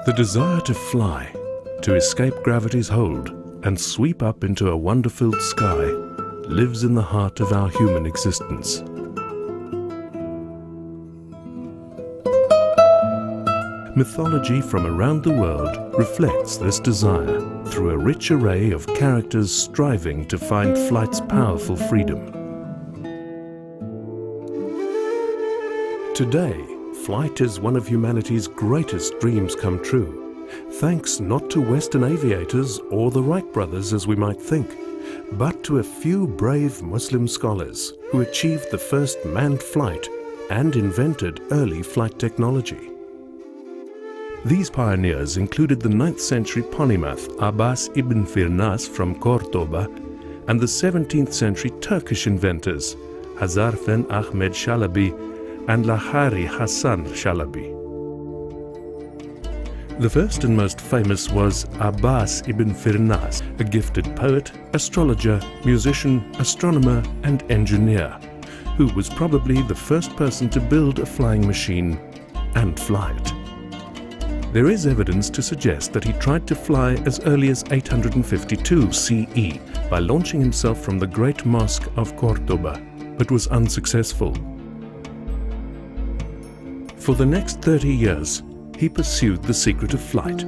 The desire to fly, to escape gravity's hold and sweep up into a wonder-filled sky lives in the heart of our human existence. Mythology from around the world reflects this desire through a rich array of characters striving to find flight's powerful freedom. Today, flight is one of humanity's greatest dreams come true, thanks not to Western aviators or the Wright brothers as we might think, but to a few brave Muslim scholars who achieved the first manned flight and invented early flight technology. These pioneers included the 9th century polymath Abbas ibn Firnas from Cordoba and the 17th century Turkish inventors Hazarfen Ahmed Shalabi and Lahari Hassan Shalabi. The first and most famous was Abbas ibn Firnas, a gifted poet, astrologer, musician, astronomer and engineer, who was probably the first person to build a flying machine and fly it. There is evidence to suggest that he tried to fly as early as 852 CE by launching himself from the Great Mosque of Cordoba, but was unsuccessful. For the next 30 years, he pursued the secret of flight,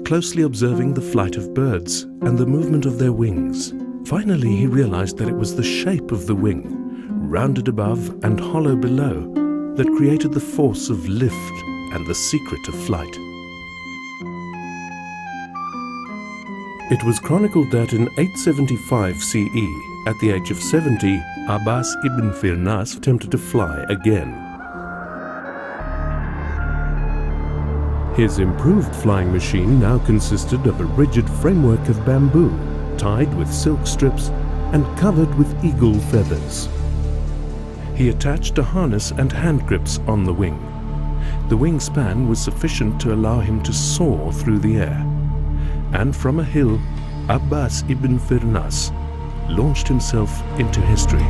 closely observing the flight of birds and the movement of their wings. Finally, he realized that it was the shape of the wing, rounded above and hollow below, that created the force of lift and the secret of flight. It was chronicled that in 875 CE, at the age of 70, Abbas ibn Firnas attempted to fly again. His improved flying machine now consisted of a rigid framework of bamboo, tied with silk strips and covered with eagle feathers. He attached a harness and hand grips on the wing. The wingspan was sufficient to allow him to soar through the air. And from a hill, Abbas ibn Firnas launched himself into history.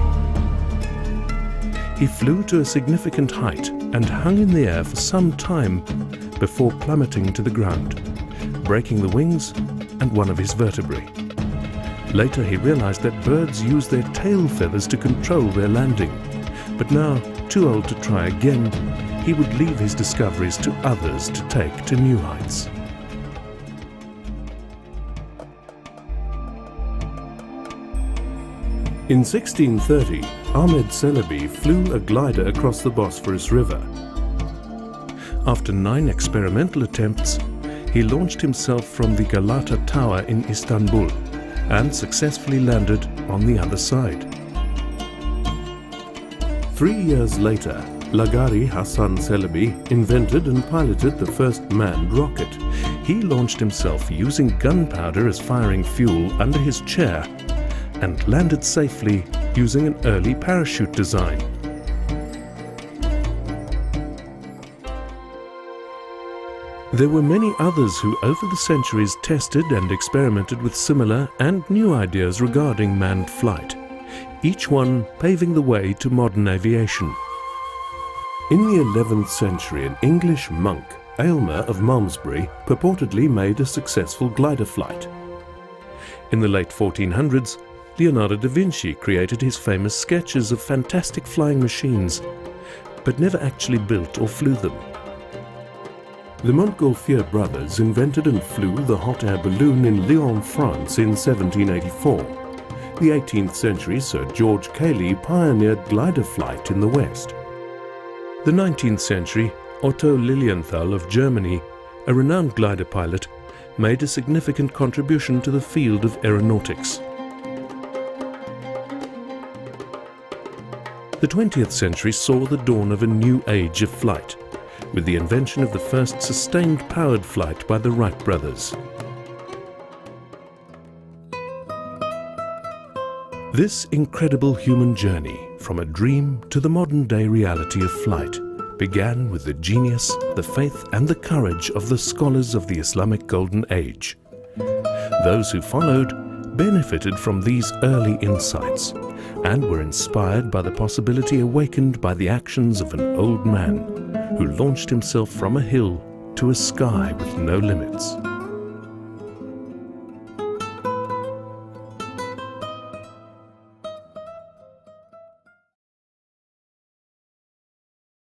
He flew to a significant height and hung in the air for some time before plummeting to the ground, breaking the wings and one of his vertebrae. Later he realized that birds use their tail feathers to control their landing, but now, too old to try again, he would leave his discoveries to others to take to new heights. In 1630, Ahmed Shalabi flew a glider across the Bosphorus River. After 9 experimental attempts, he launched himself from the Galata Tower in Istanbul and successfully landed on the other side. 3 years later, Lahari Hassan Shalabi invented and piloted the first manned rocket. He launched himself using gunpowder as firing fuel under his chair and landed safely using an early parachute design. There were many others who over the centuries tested and experimented with similar and new ideas regarding manned flight, each one paving the way to modern aviation. In the 11th century, an English monk, Aylmer of Malmesbury, purportedly made a successful glider flight. In the late 1400s, Leonardo da Vinci created his famous sketches of fantastic flying machines, but never actually built or flew them. The Montgolfier brothers invented and flew the hot air balloon in Lyon, France in 1784. The 18th century Sir George Cayley pioneered glider flight in the West. The 19th century Otto Lilienthal of Germany, a renowned glider pilot, made a significant contribution to the field of aeronautics. The 20th century saw the dawn of a new age of flight, with the invention of the first sustained powered flight by the Wright brothers. This incredible human journey from a dream to the modern-day reality of flight began with the genius, the faith and the courage of the scholars of the Islamic Golden Age. Those who followed benefited from these early insights and were inspired by the possibility awakened by the actions of an old man who launched himself from a hill to a sky with no limits.